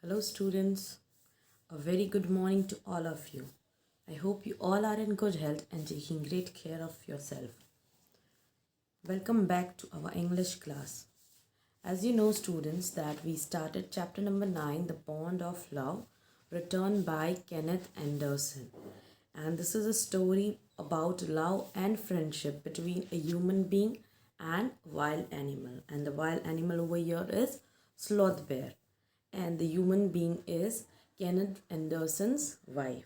Hello, students. A very good morning to all of you. I hope you all are in good health and taking great care of yourself. Welcome back to our English class. As you know, students, that we started chapter number 9, The Bond of Love, written by Kenneth Anderson. And this is a story about love and friendship between a human being and wild animal. And the wild animal over here is sloth bear. And the human being is Kenneth Anderson's wife.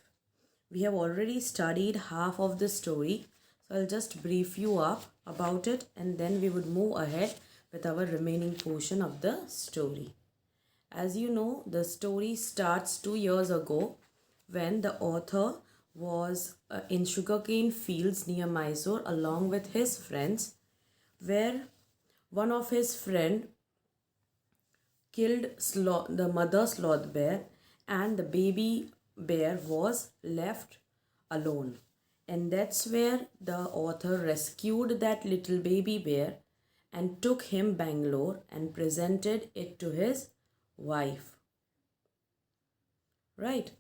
We have already studied half of the story, so I'll just brief you up about it and then we would move ahead with our remaining portion of the story. As you know, the story starts 2 years ago when the author was in sugarcane fields near Mysore along with his friends, where one of his friend killed the mother sloth bear and the baby bear was left alone. And that's where the author rescued that little baby bear and took him Bangalore and presented it to his wife. Right?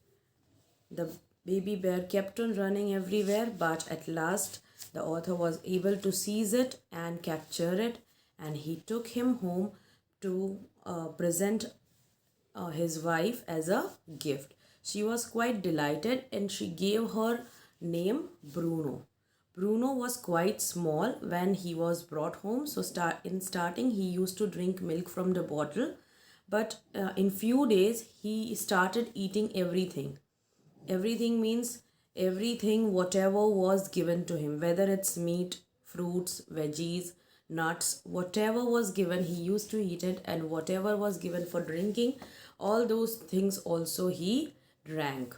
The baby bear kept on running everywhere, but at last the author was able to seize it and capture it, and he took him home to present his wife as a gift. She was quite delighted and she gave her name Bruno. Bruno was quite small when he was brought home, so in starting he used to drink milk from the bottle, but in few days he started eating everything. Everything means everything, whatever was given to him, whether it's meat, fruits, veggies, nuts, whatever was given, he used to eat it, and whatever was given for drinking, all those things also he drank.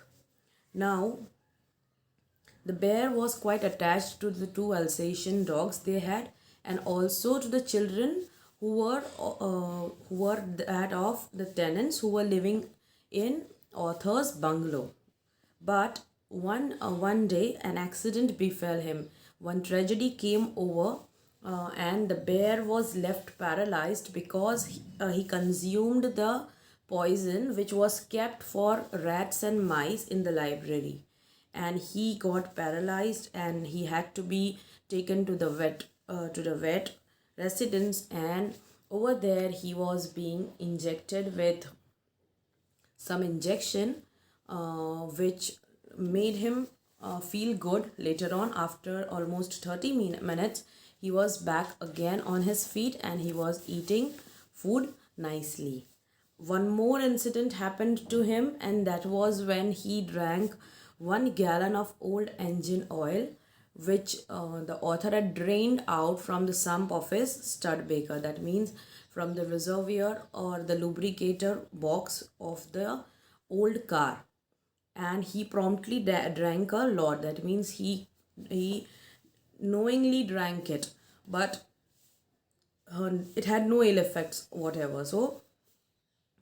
Now, the bear was quite attached to the two Alsatian dogs they had, and also to the children who were that of the tenants who were living in author's bungalow. But one day an accident befell him. One tragedy came over, and the bear was left paralyzed because he consumed the poison which was kept for rats and mice in the library, and he got paralyzed and he had to be taken to the vet residence, and over there he was being injected with some injection which made him feel good. Later on, after almost 30 minutes, he was back again on his feet and he was eating food nicely. One more incident happened to him, and that was when he drank 1 gallon of old engine oil which the author had drained out from the sump of his Studebaker. That means from the reservoir or the lubricator box of the old car, and he promptly drank a lot. That means he knowingly drank it, but it had no ill effects whatever. So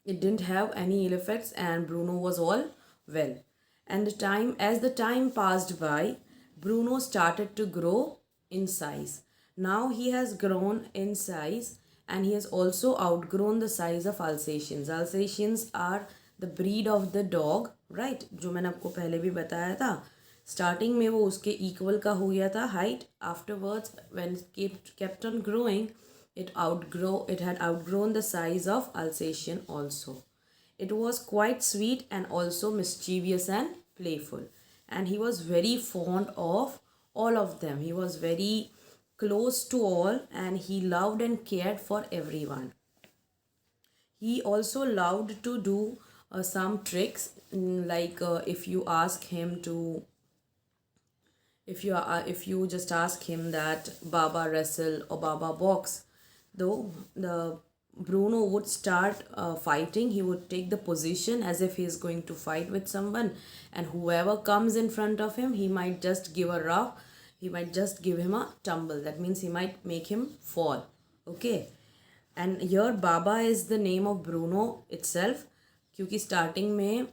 it didn't have any ill effects, and Bruno was all well. And the time passed by, Bruno started to grow in size. Now he has grown in size, and he has also outgrown the size of Alsatians. Alsatians are the breed of the dog, right? जो मैंने आपको पहले भी बताया था. Starting में वो उसके equal का हो गया था height. Afterwards, when it kept on growing, it had outgrown the size of Alsatian also. It was quite sweet and also mischievous and playful, and he was very fond of all of them. He was very close to all, and he loved and cared for everyone. He also loved to do some tricks, like if you ask him to if you just ask him that Baba wrestle or Baba box, though the Bruno would start fighting, he would take the position as if he is going to fight with someone, and whoever comes in front of him, he might just give a rough, he might just give him a tumble. That means he might make him fall. Okay, and here Baba is the name of Bruno itself, क्योंकि starting में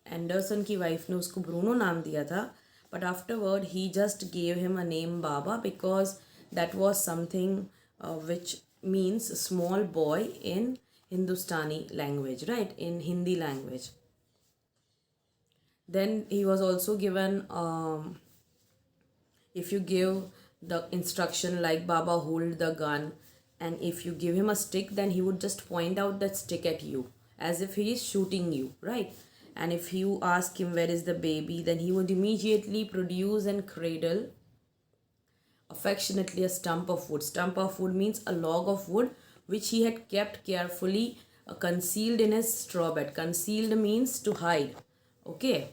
Anderson की wife ने उसको Bruno नाम दिया था, but afterward he just gave him a name Baba because that was something which means small boy in Hindustani language, right? In Hindi language. Then he was also given, if you give the instruction like Baba hold the gun, and if you give him a stick, then he would just point out that stick at you as if he is shooting you, right? And if you ask him where is the baby, then he would immediately produce and cradle affectionately a stump of wood. Stump of wood means a log of wood which he had kept carefully concealed in his straw bed. Concealed means to hide. Okay.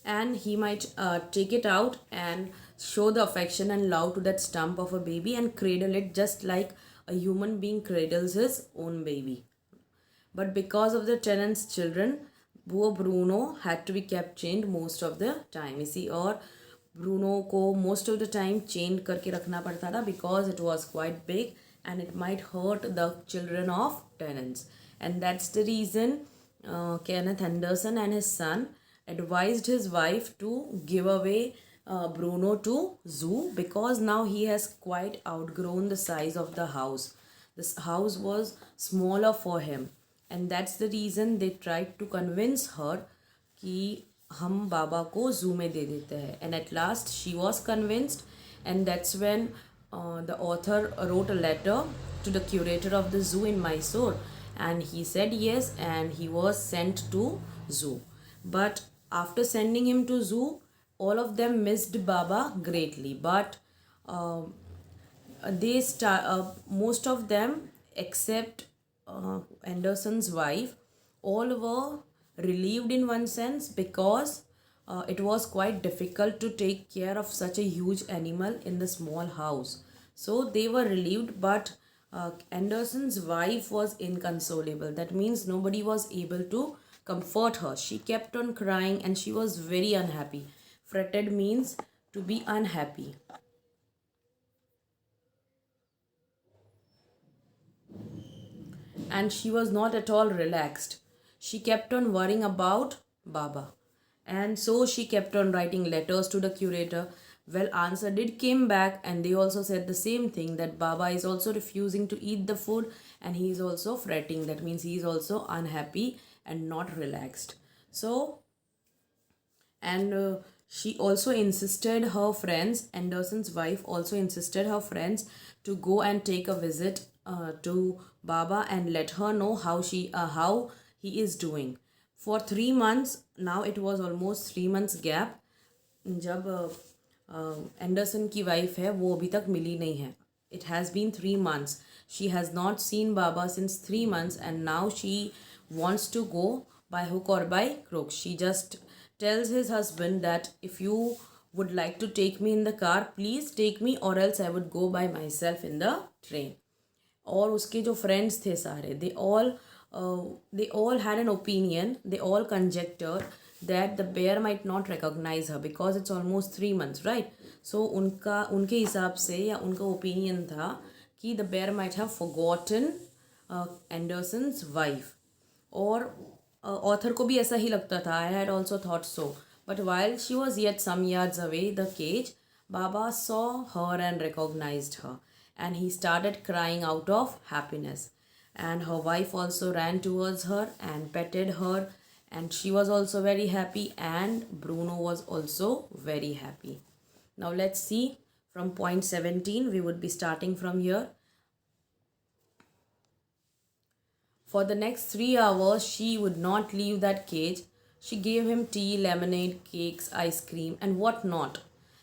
And he might take it out and show the affection and love to that stump of a baby and cradle it just like a human being cradles his own baby. But because of the tenant's children, poor Bruno had to be kept chained most of the time. इसी और Bruno को most of the time chained करके रखना पड़ता था because it was quite big and it might hurt the children of tenants. And that's the reason Kenneth Henderson and his son advised his wife to give away Bruno to zoo because now he has quite outgrown the size of the house. This house was smaller for him, and that's the reason they tried to convince her कि हम बाबा को zoo में दे देते हैं. And at last she was convinced, and that's when the author wrote a letter to the curator of the zoo in Mysore, and he said yes, and he was sent to zoo. But after sending him to zoo, all of them missed Baba greatly. But most of them except Anderson's wife, all were relieved in one sense because it was quite difficult to take care of such a huge animal in the small house. So they were relieved, but Anderson's wife was inconsolable. That means nobody was able to comfort her. She kept on crying and she was very unhappy. Fretted means to be unhappy. And she was not at all relaxed. She kept on worrying about Baba. And so she kept on writing letters to the curator. Well, answer did came back, and they also said the same thing, that Baba is also refusing to eat the food and he is also fretting. That means he is also unhappy and not relaxed. So, and she also insisted her friends, Anderson's wife also insisted her friends to go and take a visit to Baba and let her know how he is doing. For 3 months, now it was almost 3 months gap, जब Anderson की wife है वो अभी तक मिली नहीं है. It has been 3 months. She has not seen Baba since 3 months, and now she wants to go by hook or by crook. She just tells his husband that if you would like to take me in the car, please take me, or else I would go by myself in the train. और उसके जो friends थे सारे, they all had an opinion. They all conjectured that the bear might not recognize her because it's almost 3 months, right? So उनके हिसाब से या उनका opinion था कि the bear might have forgotten Anderson's wife. और author को भी ऐसा ही लगता था. I had also thought so. But while she was yet some yards away the cage, Baba saw her and recognized her, and he started crying out of happiness. And her wife also ran towards her and petted her, and she was also very happy, and Bruno was also very happy. Now let's see from point 17. We would be starting from here. For the next 3 hours, she would not leave that cage. She gave him tea, lemonade, cakes, ice cream, and what not.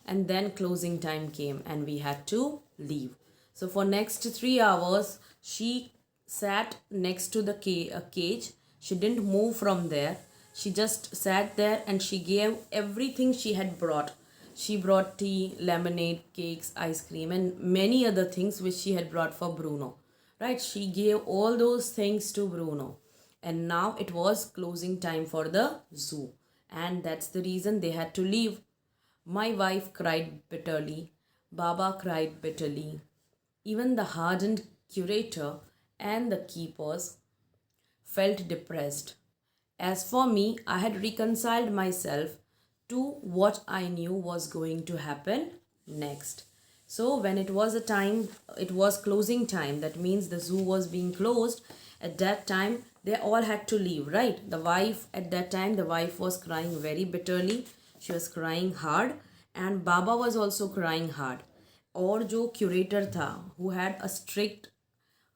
And then closing time came and we had to leave. So for next 3 hours, she sat next to the cage. She didn't move from there. She just sat there and she gave everything she had brought. She brought tea, lemonade, cakes, ice cream, and many other things which she had brought for Bruno. Right? She gave all those things to Bruno. And now it was closing time for the zoo. And that's the reason they had to leave. My wife cried bitterly. Baba cried bitterly. Even the hardened curator and the keepers felt depressed. As for me, I had reconciled myself to what I knew was going to happen next. So when it was a time, it was closing time, that means the zoo was being closed. At that time they all had to leave, right? The wife, at that time the wife was crying very bitterly. She was crying hard, and Baba was also crying hard. और जो curator था, who had a strict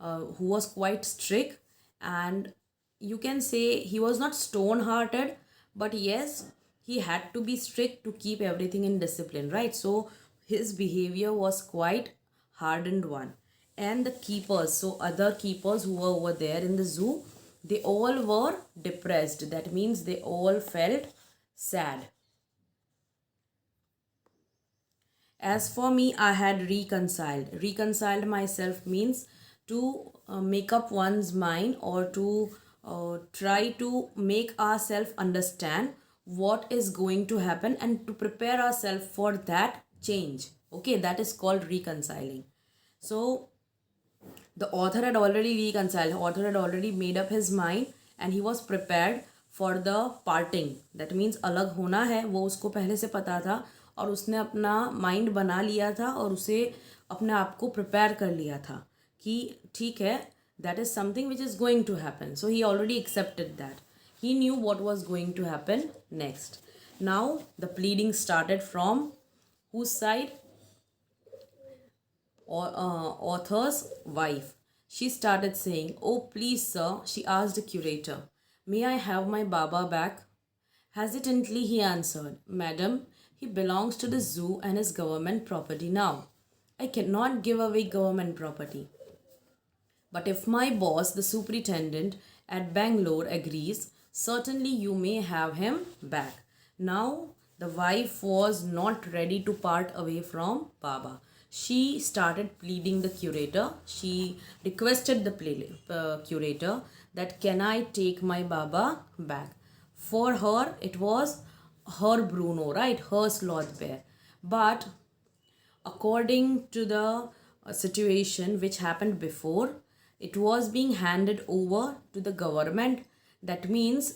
who was quite strict, and you can say he was not stone hearted, but yes, he had to be strict to keep everything in discipline, right? So his behavior was quite hardened one. And the keepers, so other keepers who were over there in the zoo, they all were depressed, that means they all felt sad. As for me, I had reconciled. Reconciled myself means to make up one's mind, or to try to make ourselves understand what is going to happen and to prepare ourselves for that change. Okay, that is called reconciling. So the author had already reconciled, the author had already made up his mind, and he was prepared for the parting. That means अलग होना है वो उसको पहले से पता था, और उसने अपना माइंड बना लिया था, और उसे अपने आप को प्रिपेयर कर लिया था कि ठीक है, that is something which is going to happen. So he already accepted that. He knew what was going to happen next. Now the pleading started from whose side? Author's wife. She started saying, "Oh, please, sir," she asked the curator, "may I have my Baba back?" Hesitantly, he answered, "Madam, he belongs to the zoo and is government property now. I cannot give away government property. But if my boss, the superintendent at Bangalore, agrees, certainly you may have him back." Now, the wife was not ready to part away from Baba. She started pleading the curator. She requested the curator that, "Can I take my Baba back?" For her, it was her Bruno, right? Her sloth bear. But according to the situation which happened before, it was being handed over to the government. That means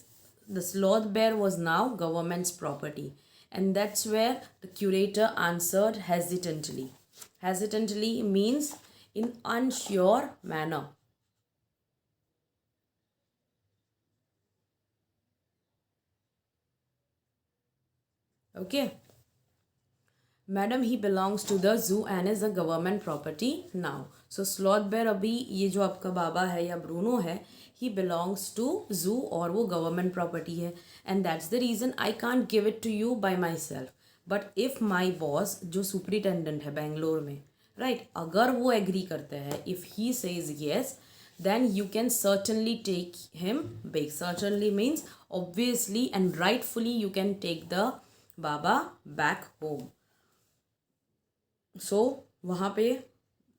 the sloth bear was now government's property. And that's where the curator answered hesitantly. Hesitantly means in unsure manner. Okay. Madam he belongs to the zoo and is a government property now. So sloth bear, अभी ये जो आपका बाबा है या Bruno है, ही belongs to zoo और वो government property है. And that's the reason I can't give it to you by myself. But if my boss, जो सुपरिटेंडेंट है बेंगलोर में, राइट, अगर वो एग्री करते हैं, if he says yes, then you can certainly take him back. Certainly means obviously and rightfully you can take the Baba back home. सो वहाँ पे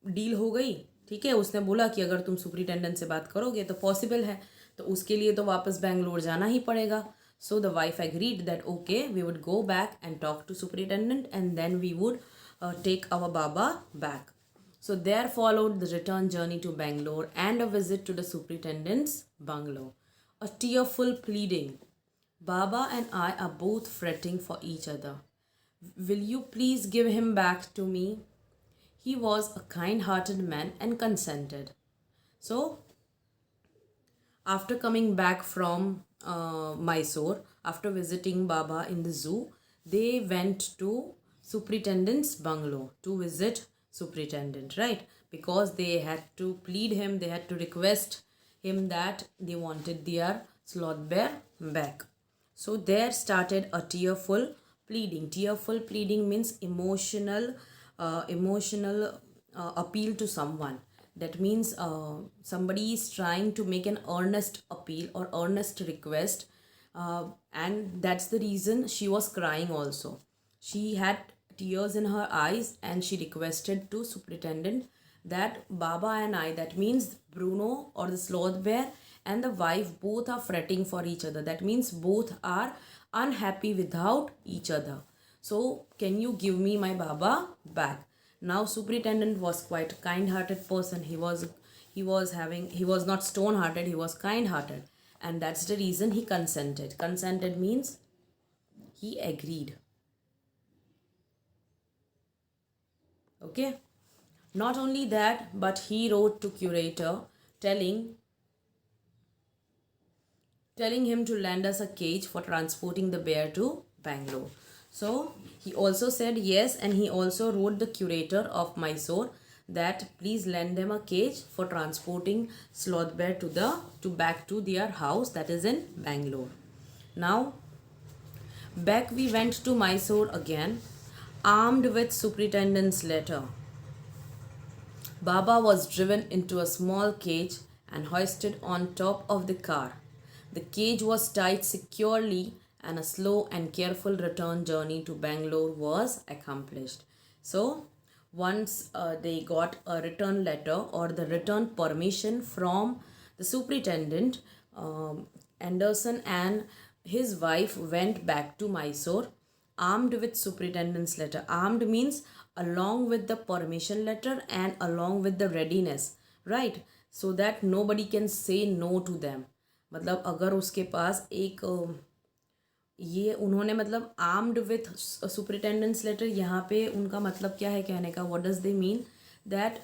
deal हो गई. ठीक है, उसने बोला कि अगर तुम सुपरिटेंडेंट से बात करोगे तो पॉसिबल है, तो उसके लिए तो वापस बेंगलोर जाना ही पड़ेगा. So the wife agreed that okay, we would go back and talk to superintendent and then we would take our Baba back. So there followed the return journey to Bangalore and a visit to the superintendent's bungalow. A tearful pleading. Baba and I are both fretting for each other. Will you please give him back to me? He was a kind-hearted man and consented. So, after coming back from Mysore, after visiting Baba in the zoo, they went to superintendent's bungalow to visit superintendent, right? Because they had to plead him, they had to request him that they wanted their sloth bear back. So there started a tearful pleading. Tearful pleading means emotional appeal to someone. That means somebody is trying to make an earnest appeal or earnest request, and that's the reason she was crying also. She had tears in her eyes and she requested to superintendent that Baba and I, that means Bruno or the sloth bear and the wife, both are fretting for each other. That means both are unhappy without each other. So can you give me my Baba back? Now superintendent was quite a kind-hearted person. He was not stone-hearted, he was kind-hearted, and that's the reason he consented. Consented means he agreed. Okay. Not only that, but he wrote to curator telling telling him to lend us a cage for transporting the bear to Bangalore. So he also said yes, and he also wrote the curator of Mysore that please lend them a cage for transporting sloth bear to back to their house that is in Bangalore. Now back we went to Mysore again, armed with superintendent's letter. Baba was driven into a small cage and hoisted on top of the car. The cage was tied securely, and a slow and careful return journey to Bangalore was accomplished. So, once they got a return letter or the return permission from the superintendent, Anderson and his wife went back to Mysore armed with superintendent's letter. Armed means along with the permission letter and along with the readiness, right? So that nobody can say no to them. मतलब अगर उसके पास एक ये उन्होंने मतलब armed with superintendents letter, यहाँ पे उनका मतलब क्या है कहने का, what does they mean that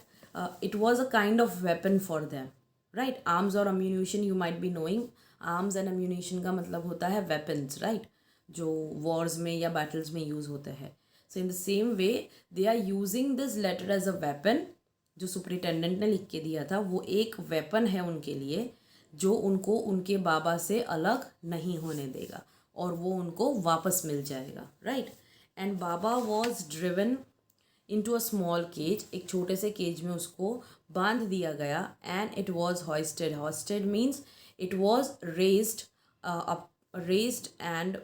it was a kind of weapon for them, right? Arms और ammunition you might be knowing, arms and ammunition का मतलब होता है वेपन्स, राइट? जो वॉर्स में या बैटल्स में यूज़ होते हैं. So in the same way they are using this letter as a weapon. जो सुपरिटेंडेंट ने लिख के दिया था वो एक वेपन है उनके लिए, जो उनको उनके बाबा से अलग नहीं होने देगा और वो उनको वापस मिल जाएगा, right? And Baba was driven into a small cage, एक छोटे से केज में उसको बांध दिया गया. And it was hoisted. Hoisted means it was raised and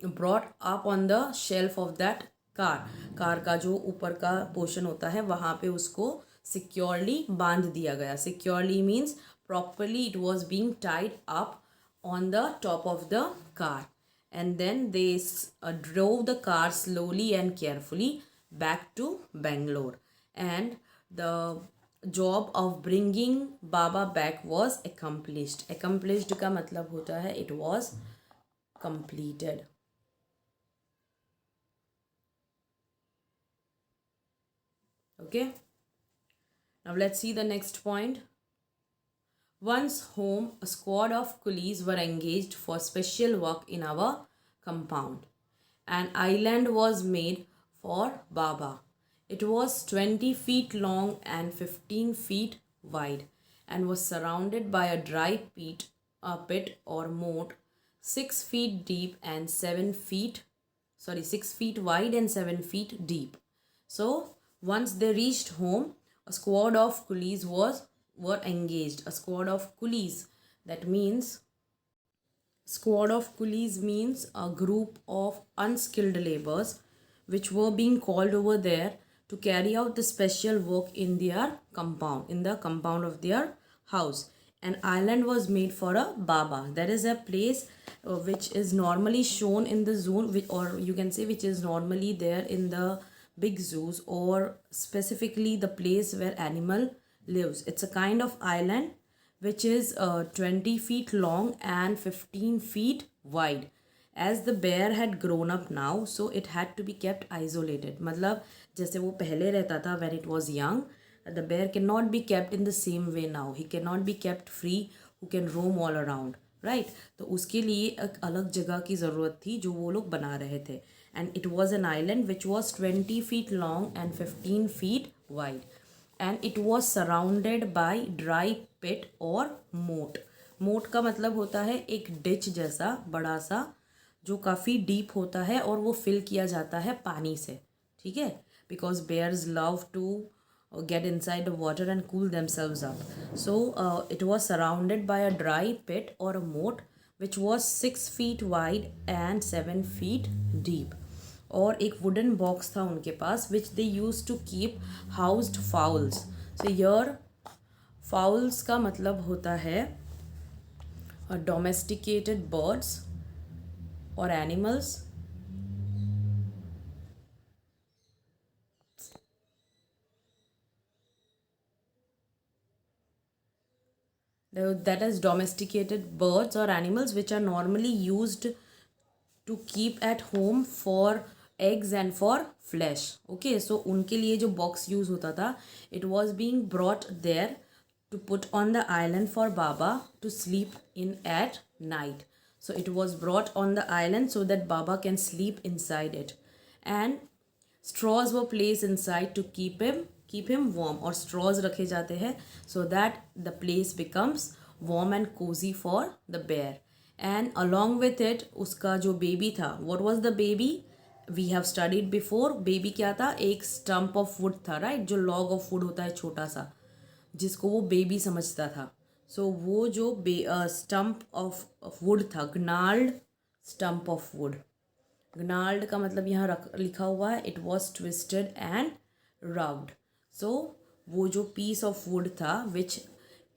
brought up on the shelf of that car. Car का जो ऊपर का पोर्शन होता है वहाँ पे उसको सिक्योरली बांध दिया गया. Securely means properly it was being tied up on the top of the car, and then they drove the car slowly and carefully back to Bangalore, and the job of bringing Baba back was accomplished. Accomplished का मतलब होता है it was completed. Okay, now let's see the next point. Once home, a squad of coolies were engaged for special work in our compound. An island was made for Baba. It was 20 feet long and 15 feet wide, and was surrounded by a dry pit or moat 6 feet deep and 6 feet wide and 7 feet deep. So once they reached home, a squad of coolies were engaged. A squad of coolies, that means a group of unskilled laborers which were being called over there to carry out the special work in their compound, in the compound of their house. An island was made for a Baba. That is a place which is normally shown in the zoo, or you can say which is normally there in the big zoos, or specifically the place where animal lives. It's a kind of island which is 20 feet long and 15 feet wide. As the bear had grown up now, so it had to be kept isolated. मतलब जैसे वो पहले रहता था when it was young, the bear cannot be kept in the same way now. He cannot be kept free, who can roam all around, right? तो उसके लिए एक अलग जगह की ज़रूरत थी जो वो लोग बना रहे थे. And it was an island which was 20 feet long and 15 feet wide. And it was surrounded by dry pit और moat. moat का मतलब होता है एक डिच जैसा बड़ा सा जो काफ़ी डीप होता है और वो फिल किया जाता है पानी से, ठीक है? Because bears love to get inside the water and cool themselves up. So it was surrounded by a dry pit or a moat which was 6 feet wide and 7 feet deep. और एक wooden box था उनके पास which they use to keep housed fowls. So here fowls का मतलब होता है domesticated birds और animals that is domesticated birds or animals which are normally used to keep at home for eggs and for flesh. Okay, so उनके लिए जो box use होता था, it was being brought there to put on the island for Baba to sleep in at night. So it was brought on the island so that Baba can sleep inside it, and straws were placed inside to keep him warm, or straws रखे जाते हैं so that the place becomes warm and cozy for the bear. And along with it उसका जो baby था, what was the baby? We have studied before. baby क्या था? एक stump of wood था, right? जो log of wood होता है छोटा सा, जिसको वो बेबी समझता था. सो वो जो स्टम्प ऑफ वुड था, gnarled stump of wood. Gnarled का मतलब यहाँ लिखा हुआ है it was twisted and rubbed. So वो जो पीस ऑफ वुड था which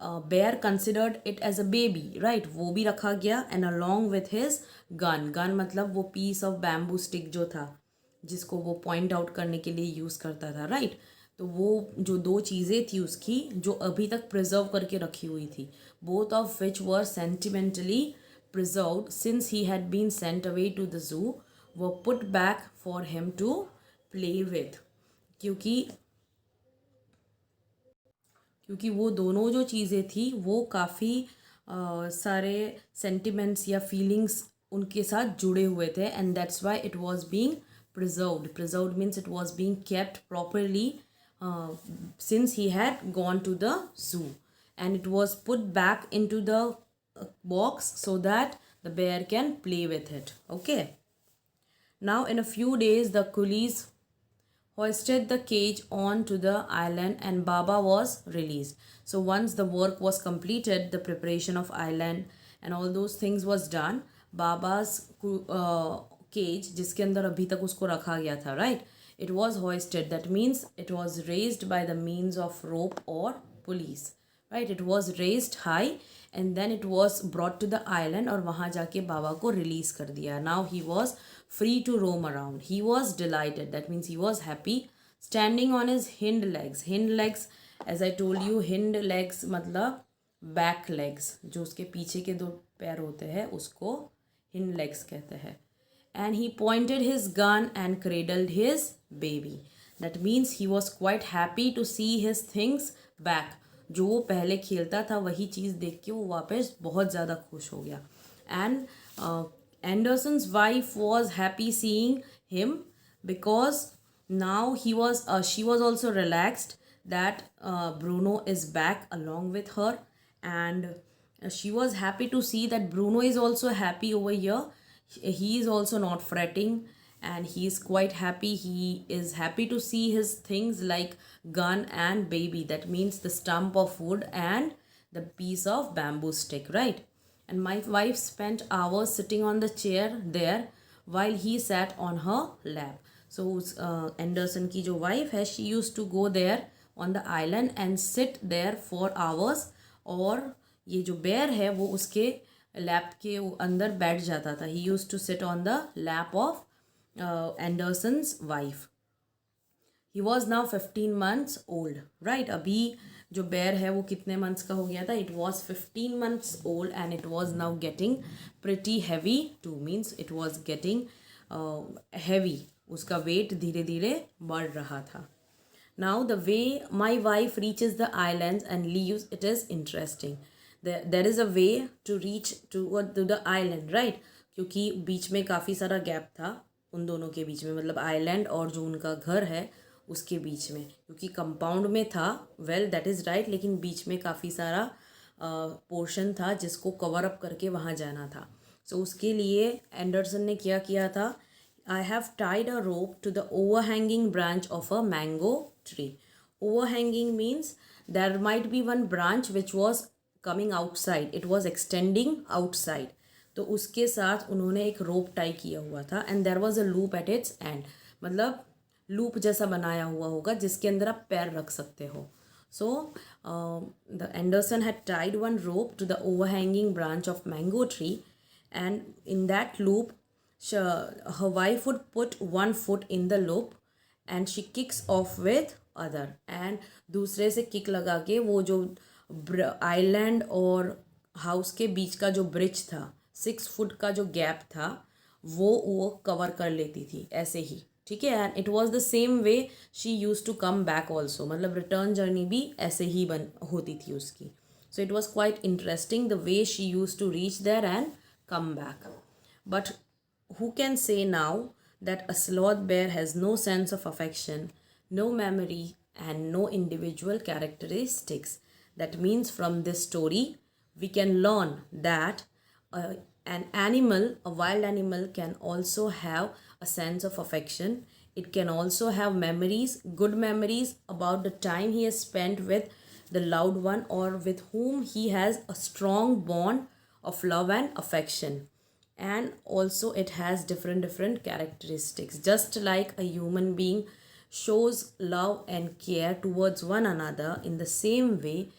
Bear considered it as a baby, right, वो भी रखा गया. And along with his gun. Gun मतलब वो पीस ऑफ बैम्बू स्टिक जो था जिसको वो पॉइंट आउट करने के लिए यूज़ करता था, राइट. तो वो जो दो चीज़ें थी उसकी जो अभी तक प्रिजर्व करके रखी हुई थी, both of which were sentimentally preserved since he had been sent away to the zoo, were put back for him to play with. क्योंकि वो दोनों जो चीज़ें थी वो काफ़ी सारे सेंटिमेंट्स या फीलिंग्स उनके साथ जुड़े हुए थे, and that's why it was being preserved. Preserved means it was being kept properly since he had gone to the zoo, and it was put back into the box so that the bear can play with it. Okay, now in a few days the coolies hoisted the cage onto the island and Baba was released. So once the work was completed, the preparation of island and all those things was done, Baba's cage जिसके अंदर अभी तक उसको रखा गया था, right, it was hoisted. That means it was raised by the means of rope or pulleys, right. It was raised high and then it was brought to the island और वहाँ जाके बाबा को release कर दिया. Now he was free to roam around. He was delighted. That means he was happy. Standing on his hind legs. Hind legs, as I told you, hind legs मतलब back legs. जो उसके पीछे के दो पैर होते हैं उसको hind legs कहते हैं. And he pointed his gun and cradled his baby. That means he was quite happy to see his things back. जो वो पहले खेलता था वही चीज़ देख के वो वापस बहुत ज़्यादा खुश हो गया. And Anderson's wife was happy seeing him because now she was also relaxed that Bruno is back along with her, and she was happy to see that Bruno is also happy over here. He is also not fretting and he is quite happy. He is happy to see his things like gun and baby. That means the stump of wood and the piece of bamboo stick, right. And my wife spent hours sitting on the chair there while he sat on her lap. So Anderson की जो wife है, she used to go there on the island and sit there for hours, और ये जो bear है वो उसके lap के अंदर बैठ जाता था. He used to sit on the lap of Anderson's wife. He was now 15 months old, right. अभी जो बेयर है वो कितने मंथ्स का हो गया था? It was 15 months old and it was now getting pretty heavy too. Means it was getting heavy. उसका वेट धीरे धीरे बढ़ रहा था. Now the way my wife reaches the islands and leaves, it is interesting. there is a way to reach to the island, right. क्योंकि बीच में काफ़ी सारा गैप था उन दोनों के बीच में, मतलब आइलैंड और जो उनका घर है उसके बीच में, क्योंकि कंपाउंड में था, वेल दैट इज़ राइट, लेकिन बीच में काफ़ी सारा पोर्शन था जिसको कवर अप करके वहाँ जाना था. सो उसके लिए एंडरसन ने क्या किया था? I have tied a rope to the overhanging branch of a mango tree. Overhanging means there might be one branch which was coming outside, it was extending outside. तो उसके साथ उन्होंने एक रोप टाई किया हुआ था and there was a loop at its end. मतलब loop जैसा बनाया हुआ होगा जिसके अंदर आप पैर रख सकते हो. So the Anderson had tied one rope to the overhanging branch of mango tree, and in that loop her wife would put one foot in the loop and she kicks off with other. and दूसरे से kick लगा के वो जो island और house के बीच का जो ब्रिज था, 6 फुट का जो गैप था वो कवर कर लेती थी ऐसे ही. ठीक है. And it was the same way she use to come back also, मतलब रिटर्न जर्नी भी ऐसे ही होती थी उसकी. So it was quite interesting the way she use to reach there and come back. But who can say now that a sloth bear has no sense of affection, no memory, and no individual characteristics? That means from this story, we can learn that uh, an animal, a wild animal, can also have a sense of affection. It can also have memories, good memories about the time he has spent with the loved one or with whom he has a strong bond of love and affection. And also it has different characteristics, just like a human being shows love and care towards one another. In the same way,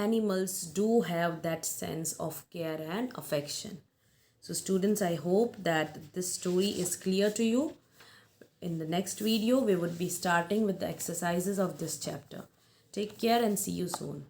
animals do have that sense of care and affection. So students, I hope that this story is clear to you. In the next video we would be starting with the exercises of this chapter. Take care and see you soon.